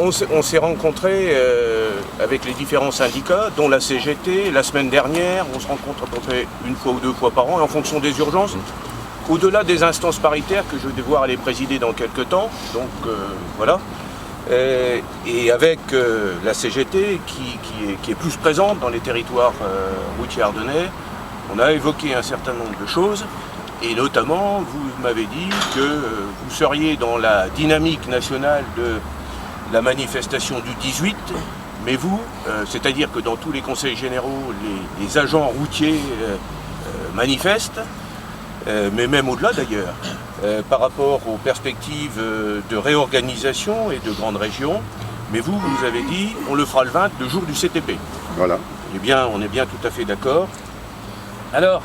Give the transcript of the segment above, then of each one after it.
on s'est rencontrés avec les différents syndicats, dont la CGT, la semaine dernière. On se rencontre à peu près une fois ou deux fois par an, en fonction des urgences. Au-delà des instances paritaires que je vais devoir aller présider dans quelques temps. Donc voilà. Et avec la CGT qui est plus présente dans les territoires routiers ardennais, on a évoqué un certain nombre de choses. Et notamment, vous m'avez dit que vous seriez dans la dynamique nationale de la manifestation du 18, mais vous, c'est-à-dire que dans tous les conseils généraux, les agents routiers manifestent, mais même au-delà d'ailleurs, par rapport aux perspectives de réorganisation et de grandes régions. Mais vous avez dit, on le fera le 20, le jour du CTP. Voilà. Eh bien, on est bien tout à fait d'accord. Alors,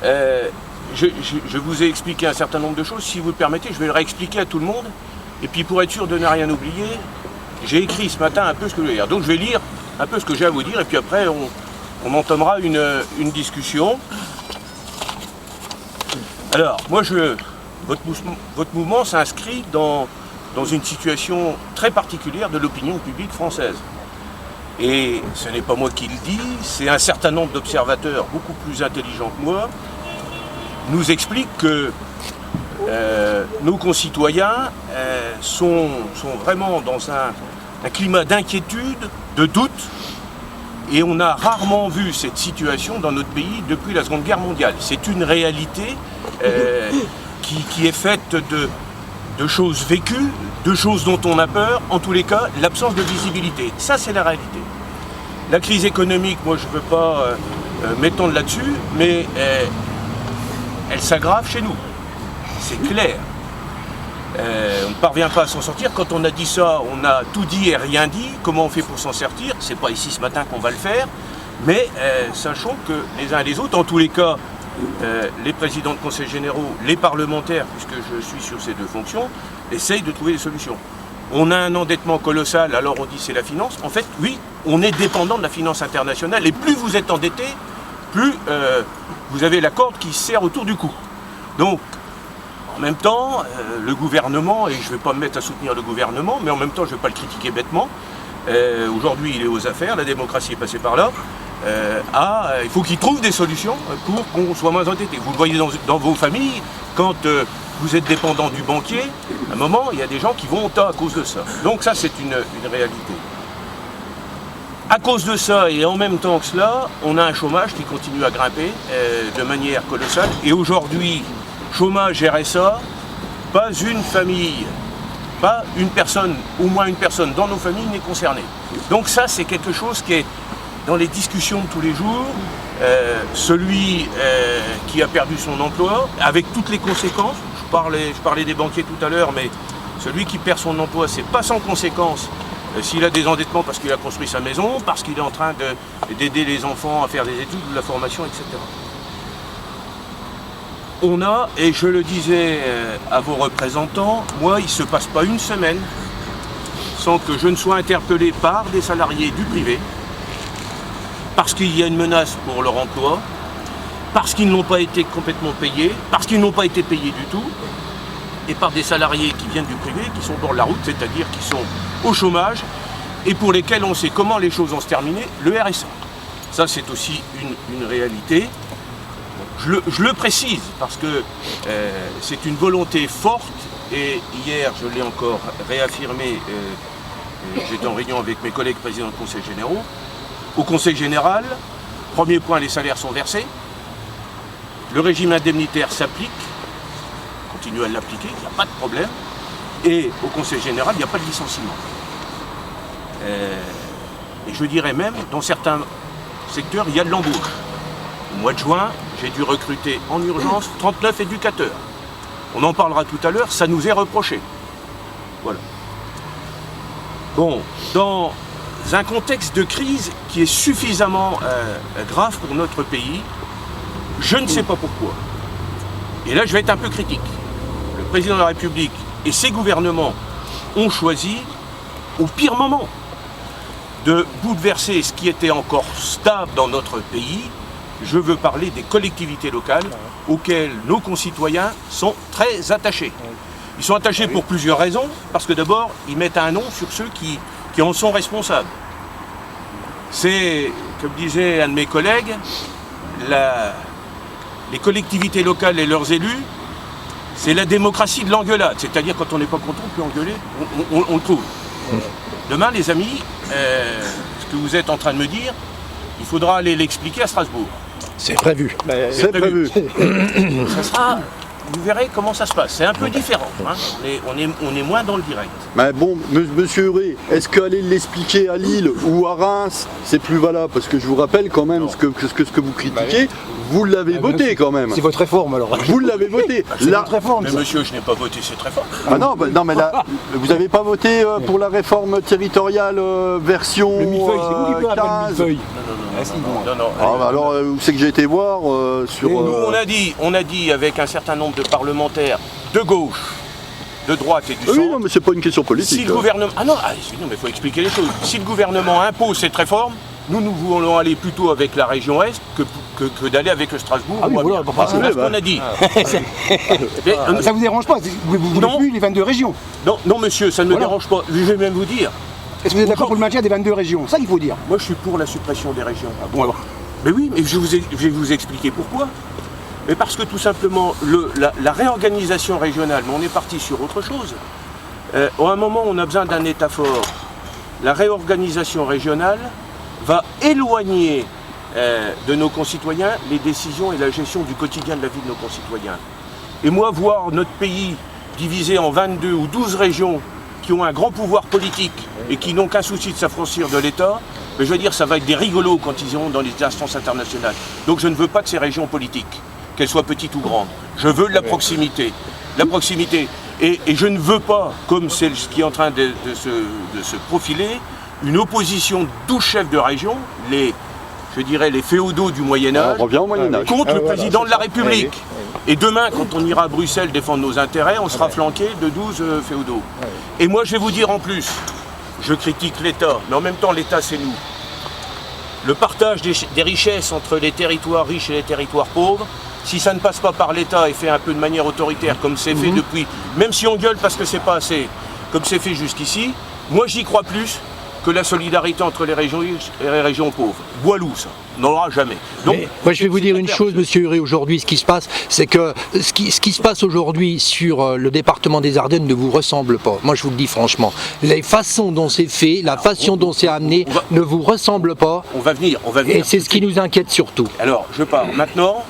je vous ai expliqué un certain nombre de choses. Si vous le permettez, je vais le réexpliquer à tout le monde. Et puis pour être sûr de ne rien oublier, j'ai écrit ce matin un peu ce que je vais dire. Donc je vais lire un peu ce que j'ai à vous dire et puis après on entamera une discussion. Alors, moi, votre mouvement s'inscrit dans une situation très particulière de l'opinion publique française. Et ce n'est pas moi qui le dis, c'est un certain nombre d'observateurs beaucoup plus intelligents que moi nous expliquent que nos concitoyens sont vraiment dans un climat d'inquiétude, de doute, et on a rarement vu cette situation dans notre pays depuis la Seconde Guerre mondiale. C'est une réalité qui est faite de choses vécues, de choses dont on a peur, en tous les cas, l'absence de visibilité. Ça, c'est la réalité. La crise économique, moi, je ne veux pas m'étendre là-dessus, mais elle s'aggrave chez nous. C'est clair. On ne parvient pas à s'en sortir. Quand on a dit ça, on a tout dit et rien dit. Comment on fait pour s'en sortir? C'est pas ici ce matin qu'on va le faire. Mais sachons que les uns et les autres, en tous les cas, les présidents de conseils généraux, les parlementaires, puisque je suis sur ces deux fonctions, essayent de trouver des solutions. On a un endettement colossal, alors on dit c'est la finance. En fait, oui, on est dépendant de la finance internationale. Et plus vous êtes endetté, plus vous avez la corde qui se serre autour du cou. Donc, en même temps, le gouvernement, et je ne vais pas me mettre à soutenir le gouvernement, mais en même temps, je ne vais pas le critiquer bêtement. Aujourd'hui, il est aux affaires, la démocratie est passée par là. Il faut qu'il trouve des solutions pour qu'on soit moins endetté. Vous le voyez dans vos familles, quand vous êtes dépendant du banquier, à un moment, il y a des gens qui vont au tas à cause de ça. Donc ça, c'est une réalité. À cause de ça, et en même temps que cela, on a un chômage qui continue à grimper de manière colossale. Et aujourd'hui, chômage RSA, pas une famille, pas une personne, au moins une personne dans nos familles n'est concernée. Donc ça, c'est quelque chose qui est dans les discussions de tous les jours. Celui qui a perdu son emploi, avec toutes les conséquences, je parlais des banquiers tout à l'heure, mais celui qui perd son emploi, c'est pas sans conséquences. S'il a des endettements parce qu'il a construit sa maison, parce qu'il est en train d'aider les enfants à faire des études, de la formation, etc. On a, et je le disais à vos représentants, moi, il ne se passe pas une semaine sans que je ne sois interpellé par des salariés du privé, parce qu'il y a une menace pour leur emploi, parce qu'ils n'ont pas été complètement payés, parce qu'ils n'ont pas été payés du tout, et par des salariés qui viennent du privé, qui sont au bord de la route, c'est-à-dire qui sont au chômage, et pour lesquels on sait comment les choses vont se terminer, le RSA. Ça, c'est aussi une réalité. Je le précise, parce que c'est une volonté forte, et hier, je l'ai encore réaffirmé, j'étais en réunion avec mes collègues présidents de conseils généraux. Au conseil général, premier point, les salaires sont versés, le régime indemnitaire s'applique, continue à l'appliquer, il n'y a pas de problème, et au conseil général, il n'y a pas de licenciement. Et je dirais même, dans certains secteurs, il y a de l'embauche. Au mois de juin, j'ai dû recruter en urgence 39 éducateurs. On en parlera tout à l'heure, ça nous est reproché. Voilà. Bon, dans un contexte de crise qui est suffisamment grave pour notre pays, je ne sais pas pourquoi. Et là, je vais être un peu critique. Le président de la République et ses gouvernements ont choisi, au pire moment, de bouleverser ce qui était encore stable dans notre pays. Je veux parler des collectivités locales auxquelles nos concitoyens sont très attachés. Ils sont attachés pour plusieurs raisons, parce que d'abord, ils mettent un nom sur ceux qui en sont responsables. C'est, comme disait un de mes collègues, les collectivités locales et leurs élus, c'est la démocratie de l'engueulade. C'est-à-dire, quand on n'est pas content, on peut engueuler, on le trouve. Demain, les amis, ce que vous êtes en train de me dire, il faudra aller l'expliquer à Strasbourg. C'est prévu. C'est prévu. Ça sera, vous verrez comment ça se passe. C'est un peu différent. Hein. On est moins dans le direct. Mais bon, monsieur Huré, est-ce qu'aller l'expliquer à Lille ou à Reims, c'est plus valable? Parce que je vous rappelle quand même ce que vous critiquez, vous l'avez voté quand même. C'est votre réforme alors. Vous l'avez voté. C'est votre réforme. Mais monsieur, je n'ai pas voté cette réforme. Ah non, non mais là, vous n'avez pas voté pour la réforme territoriale version Le millefeuille, c'est vous qui pouvez appeler le 15. millefeuille. Non. Ah, bah alors, où c'est que j'ai été voir sur... Nous, on a dit avec un certain nombre de parlementaires de gauche, de droite et du centre. Oui, non, mais c'est pas une question politique. Si le gouvernement... Ah non, mais il faut expliquer les choses. Si le gouvernement impose cette réforme, nous voulons aller plutôt avec la région Est que d'aller avec le Strasbourg. Ah oui, voilà, c'est ce qu'on a dit. Ça vous dérange pas? Vous voulez plus les 22 régions? Non, monsieur, ça ne me dérange pas. Je vais même vous dire. Est-ce que vous êtes d'accord pour le maintien des 22 régions? Ça qu'il faut dire. Moi, je suis pour la suppression des régions. Ah bon alors? Mais oui, mais je vais vous expliquer pourquoi. Mais parce que tout simplement, la réorganisation régionale, mais on est parti sur autre chose. À un moment, on a besoin d'un État fort. La réorganisation régionale va éloigner de nos concitoyens les décisions et la gestion du quotidien de la vie de nos concitoyens. Et moi, voir notre pays divisé en 22 ou 12 régions qui ont un grand pouvoir politique et qui n'ont qu'un souci de s'affranchir de l'État, mais je veux dire, ça va être des rigolos quand ils iront dans les instances internationales. Donc je ne veux pas de ces régions politiques, qu'elles soient petites ou grandes. Je veux de la proximité. La proximité. Et je ne veux pas, comme c'est ce qui est en train de se profiler, une opposition de 12 chefs de région, les féodaux du Moyen-Âge, on revient au Moyen-Âge. contre le président de la République. Et demain, quand on ira à Bruxelles défendre nos intérêts, on sera flanqué de 12 féodaux. Et moi, je vais vous dire en plus, je critique l'État, mais en même temps, l'État, c'est nous. Le partage des richesses entre les territoires riches et les territoires pauvres, si ça ne passe pas par l'État et fait un peu de manière autoritaire, comme c'est fait depuis, même si on gueule parce que c'est pas assez, comme c'est fait jusqu'ici, moi, j'y crois plus que la solidarité entre les régions riches et les régions pauvres. Boileau, ça. On n'en aura jamais. Donc, moi, je vais vous dire une chose, monsieur Huré, aujourd'hui, ce qui se passe, c'est que ce qui se passe aujourd'hui sur le département des Ardennes ne vous ressemble pas. Moi, je vous le dis franchement. Les façons dont c'est fait, la façon dont c'est amené ne vous ressemble pas. On va venir. Et c'est ce qui nous inquiète surtout. Alors, je pars. Maintenant,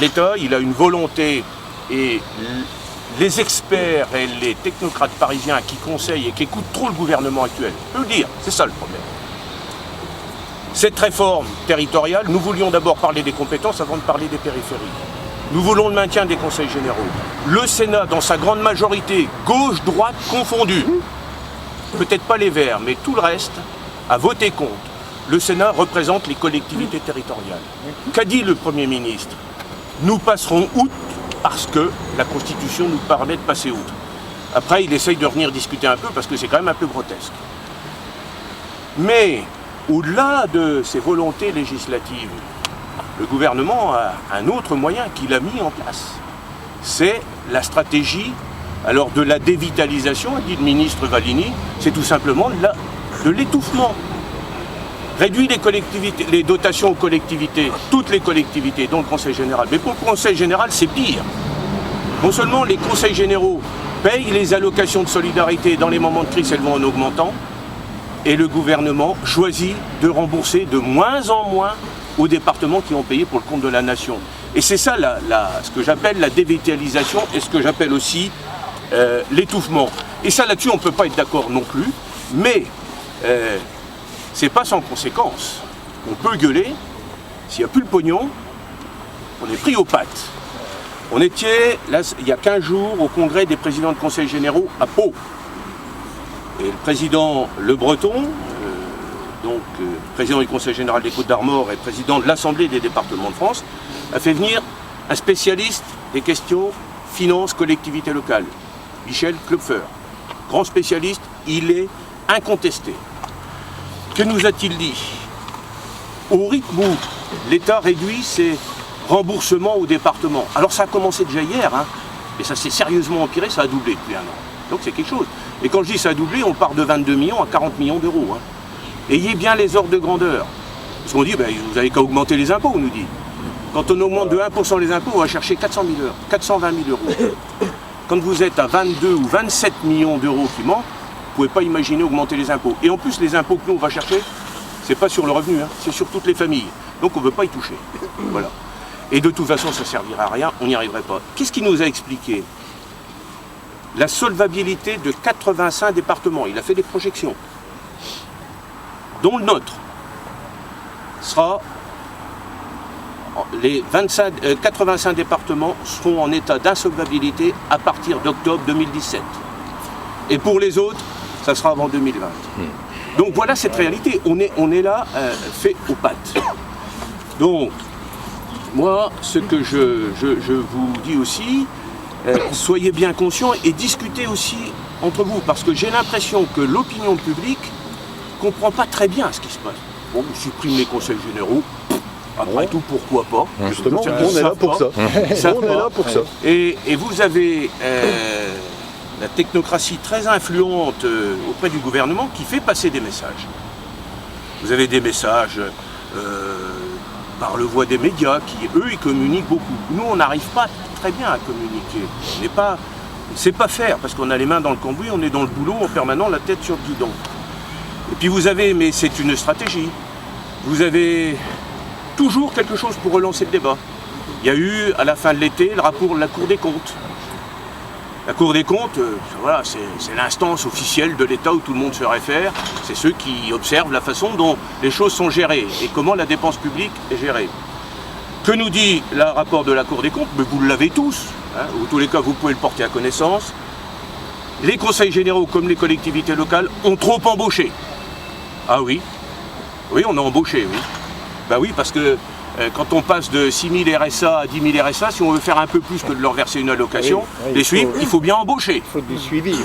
l'État, il a une volonté et les experts et les technocrates parisiens qui conseillent et qui écoutent trop le gouvernement actuel, je peux le dire, c'est ça le problème. Cette réforme territoriale, nous voulions d'abord parler des compétences avant de parler des périphéries. Nous voulons le maintien des conseils généraux. Le Sénat, dans sa grande majorité, gauche-droite confondue, peut-être pas les Verts, mais tout le reste, a voté contre. Le Sénat représente les collectivités territoriales. Qu'a dit le Premier ministre? Nous passerons outre parce que la Constitution nous permet de passer outre. Après, il essaye de revenir discuter un peu parce que c'est quand même un peu grotesque. Mais au-delà de ces volontés législatives, le gouvernement a un autre moyen qu'il a mis en place. C'est la stratégie de la dévitalisation, a dit le ministre Vallini, c'est tout simplement de l'étouffement. Réduit les dotations aux collectivités, toutes les collectivités, dont le Conseil général. Mais pour le Conseil général, c'est pire. Non seulement les conseils généraux payent les allocations de solidarité dans les moments de crise, elles vont en augmentant, et le gouvernement choisit de rembourser de moins en moins aux départements qui ont payé pour le compte de la nation. Et c'est ça ce que j'appelle la dévitalisation et ce que j'appelle aussi l'étouffement. Et ça, là-dessus, on ne peut pas être d'accord non plus, mais c'est pas sans conséquence. On peut gueuler, s'il n'y a plus le pognon, on est pris aux pattes. On était, là, il y a 15 jours, au congrès des présidents de conseils généraux à Pau. Et le président Le Breton, président du conseil général des Côtes-d'Armor et président de l'Assemblée des départements de France, a fait venir un spécialiste des questions finances, collectivités locales, Michel Klopfer. Grand spécialiste, il est incontesté. Que nous a-t-il dit? Au rythme où l'État réduit ses remboursements aux départements. Alors ça a commencé déjà hier, hein. Et ça s'est sérieusement empiré, ça a doublé depuis un an. Donc c'est quelque chose. Et quand je dis ça a doublé, on part de 22 millions à 40 millions d'euros. Hein. Ayez bien les ordres de grandeur. Parce qu'on dit, ben, vous n'avez qu'à augmenter les impôts, on nous dit. Quand on augmente de 1% les impôts, on va chercher 420 000 euros. Quand vous êtes à 22 ou 27 millions d'euros qui manquent, vous ne pouvez pas imaginer augmenter les impôts. Et en plus, les impôts que nous, on va chercher, c'est pas sur le revenu, hein, c'est sur toutes les familles. Donc on ne veut pas y toucher. Voilà. Et de toute façon, ça ne servira à rien, on n'y arriverait pas. Qu'est-ce qu'il nous a expliqué? La solvabilité de 85 départements. Il a fait des projections, dont le nôtre sera... Les 85 départements seront en état d'insolvabilité à partir d'octobre 2017. Et pour les autres, ça sera avant 2020. Donc voilà cette réalité. On est là, fait aux pattes. Donc, moi, ce que je vous dis aussi, soyez bien conscients et discutez aussi entre vous, parce que j'ai l'impression que l'opinion publique ne comprend pas très bien ce qui se passe. Bon, on supprime les conseils généraux, après tout, pourquoi pas. Justement, on est là pour ça. On est là pour ça. Et vous avez la technocratie très influente auprès du gouvernement qui fait passer des messages. Vous avez des messages par le voie des médias qui, eux, ils communiquent beaucoup. Nous, on n'arrive pas très bien à communiquer. On ne sait pas faire parce qu'on a les mains dans le cambouis, on est dans le boulot en permanent, la tête sur le guidon. Et puis vous avez, mais c'est une stratégie, vous avez toujours quelque chose pour relancer le débat. Il y a eu, à la fin de l'été, le rapport de la Cour des comptes. La Cour des comptes, voilà, c'est l'instance officielle de l'État où tout le monde se réfère. C'est ceux qui observent la façon dont les choses sont gérées et comment la dépense publique est gérée. Que nous dit le rapport de la Cour des comptes? Mais vous l'avez tous, hein, ou en tous les cas vous pouvez le porter à connaissance. Les conseils généraux comme les collectivités locales ont trop embauché. Ah oui, oui, on a embauché, oui. Ben oui, parce que quand on passe de 6 000 RSA à 10 000 RSA, si on veut faire un peu plus que de leur verser une allocation, les suivre, il faut bien embaucher. Il faut du suivi.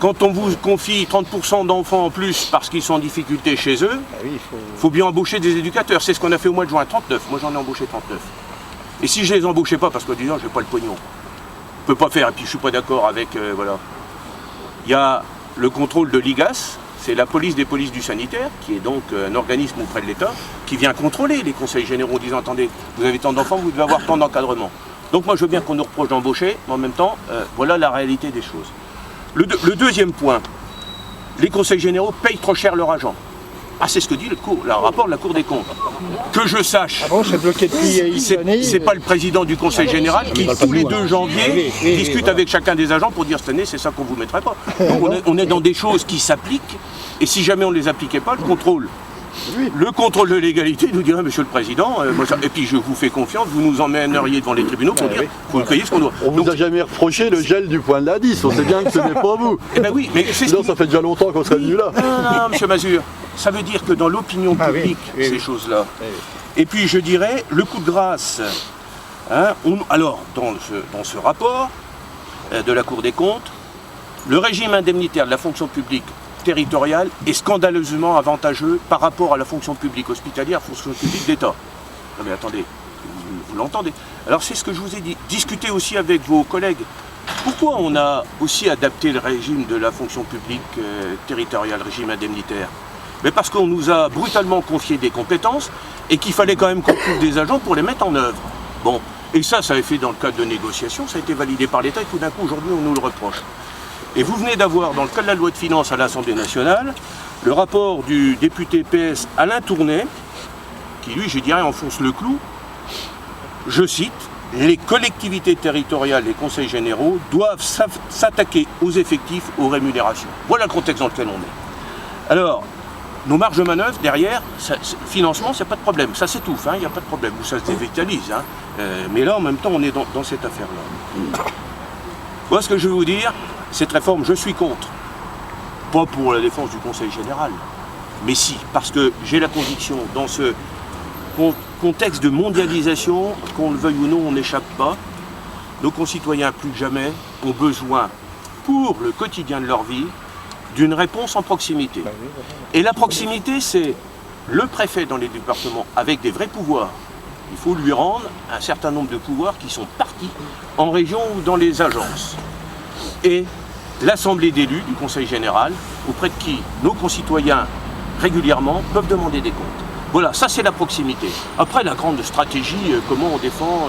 Quand on vous confie 30% d'enfants en plus parce qu'ils sont en difficulté chez eux, il faut bien embaucher des éducateurs. C'est ce qu'on a fait au mois de juin, 39. Moi j'en ai embauché 39. Et si je ne les embauchais pas parce que disant, je n'ai pas le pognon, je ne peux pas faire, et puis je ne suis pas d'accord avec... voilà. Il y a le contrôle de l'IGAS, c'est la police des polices du sanitaire, qui est donc un organisme auprès de l'État, qui vient contrôler les conseils généraux en disant, attendez, vous avez tant d'enfants, vous devez avoir tant d'encadrement. Donc moi je veux bien qu'on nous reproche d'embaucher, mais en même temps, voilà la réalité des choses. Le deuxième point, les conseils généraux payent trop cher leurs agents. Ah, c'est ce que dit le rapport de la Cour des comptes. Que je sache, c'est bloqué depuis c'est pas le président du conseil général qui, tous les 2 janvier, discute avec chacun des agents pour dire cette année, c'est ça qu'on ne vous mettrait pas. Donc, on est dans des choses qui s'appliquent, et si jamais on ne les appliquait pas, le contrôle de légalité nous dirait, monsieur le président, et puis je vous fais confiance, vous nous emmèneriez devant les tribunaux pour dire, vous payez ce qu'on doit. On vous a jamais reproché le gel du point de l'indice, on sait bien que ce n'est pas vous. Eh ben oui, mais c'est sinon ça fait déjà longtemps qu'on serait venu là. Non, monsieur Mazur, ça veut dire que dans l'opinion publique, ces choses-là. Et puis je dirais, le coup de grâce, hein, alors dans ce rapport de la Cour des comptes, le régime indemnitaire de la fonction publique territoriale est scandaleusement avantageux par rapport à la fonction publique hospitalière, fonction publique d'État. Non mais attendez, vous l'entendez. Alors c'est ce que je vous ai dit, discutez aussi avec vos collègues. Pourquoi on a aussi adapté le régime de la fonction publique territoriale, régime indemnitaire? Mais parce qu'on nous a brutalement confié des compétences et qu'il fallait quand même qu'on trouve des agents pour les mettre en œuvre. Bon, et ça a été fait dans le cadre de négociations, ça a été validé par l'État et tout d'un coup aujourd'hui on nous le reproche. Et vous venez d'avoir, dans le cadre de la loi de finances à l'Assemblée nationale, le rapport du député PS Alain Tournet, qui lui, je dirais, enfonce le clou. Je cite, « Les collectivités territoriales et conseils généraux doivent s'attaquer aux effectifs, aux rémunérations. » Voilà le contexte dans lequel on est. Alors, nos marges de manœuvre, derrière, financement, c'est pas de problème. Ça s'étouffe, il n'y a pas de problème. Ou ça se dévitalise. Mais là, en même temps, on est dans cette affaire-là. Voilà ce que je veux vous dire. Cette réforme, je suis contre. Pas pour la défense du Conseil général, mais si, parce que j'ai la conviction, dans ce contexte de mondialisation, qu'on le veuille ou non, on n'échappe pas. Nos concitoyens, plus que jamais, ont besoin, pour le quotidien de leur vie, d'une réponse en proximité. Et la proximité, c'est le préfet dans les départements, avec des vrais pouvoirs, il faut lui rendre un certain nombre de pouvoirs qui sont partis en région ou dans les agences. Et l'Assemblée d'élus du Conseil général, auprès de qui nos concitoyens régulièrement peuvent demander des comptes. Voilà, ça c'est la proximité. Après la grande stratégie, comment on défend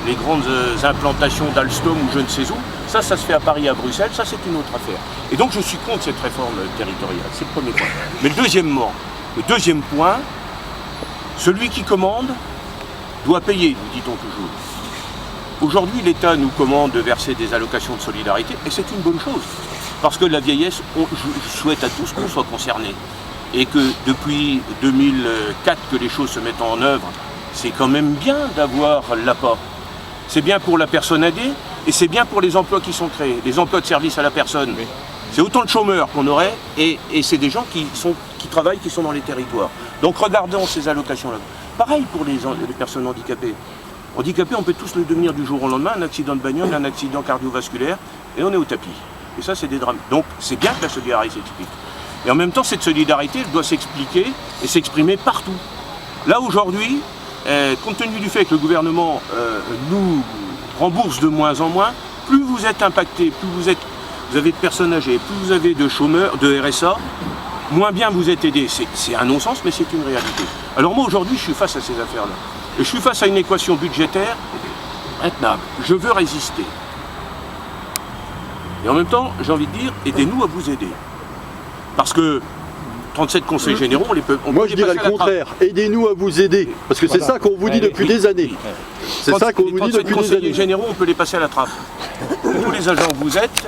les grandes implantations d'Alstom ou je ne sais où, ça se fait à Paris, à Bruxelles, ça c'est une autre affaire. Et donc je suis contre cette réforme territoriale, c'est le premier point. Mais le deuxième point, celui qui commande doit payer, nous dit-on toujours. Aujourd'hui, l'État nous commande de verser des allocations de solidarité, et c'est une bonne chose. Parce que la vieillesse, je souhaite à tous qu'on soit concernés. Et que depuis 2004 que les choses se mettent en œuvre, c'est quand même bien d'avoir l'APA. C'est bien pour la personne aidée, et c'est bien pour les emplois qui sont créés, les emplois de service à la personne. Oui. C'est autant de chômeurs qu'on aurait, et c'est des gens qui travaillent, qui sont dans les territoires. Donc regardons ces allocations-là. Pareil pour les personnes handicapées. Handicapés, on peut tous le devenir du jour au lendemain, un accident de bagnole, un accident cardiovasculaire, et on est au tapis. Et ça, c'est des drames. Donc c'est bien que la solidarité s'explique. Et en même temps, cette solidarité elle doit s'expliquer et s'exprimer partout. Là, aujourd'hui, compte tenu du fait que le gouvernement nous rembourse de moins en moins, plus vous êtes impacté, plus vous avez de personnes âgées, plus vous avez de chômeurs, de RSA, moins bien vous êtes aidé. C'est un non-sens, mais c'est une réalité. Alors moi, aujourd'hui, je suis face à ces affaires-là. Et je suis face à une équation budgétaire intenable. Je veux résister. Et en même temps, j'ai envie de dire, aidez-nous à vous aider. Parce que 37 conseils généraux, on peut moi je dirais le contraire, aidez-nous à vous aider. Parce que c'est ça qu'on vous dit depuis des années. C'est ça qu'on vous dit depuis des années. Les conseillers généraux, on peut les passer à la trappe. Tous les agents que vous êtes,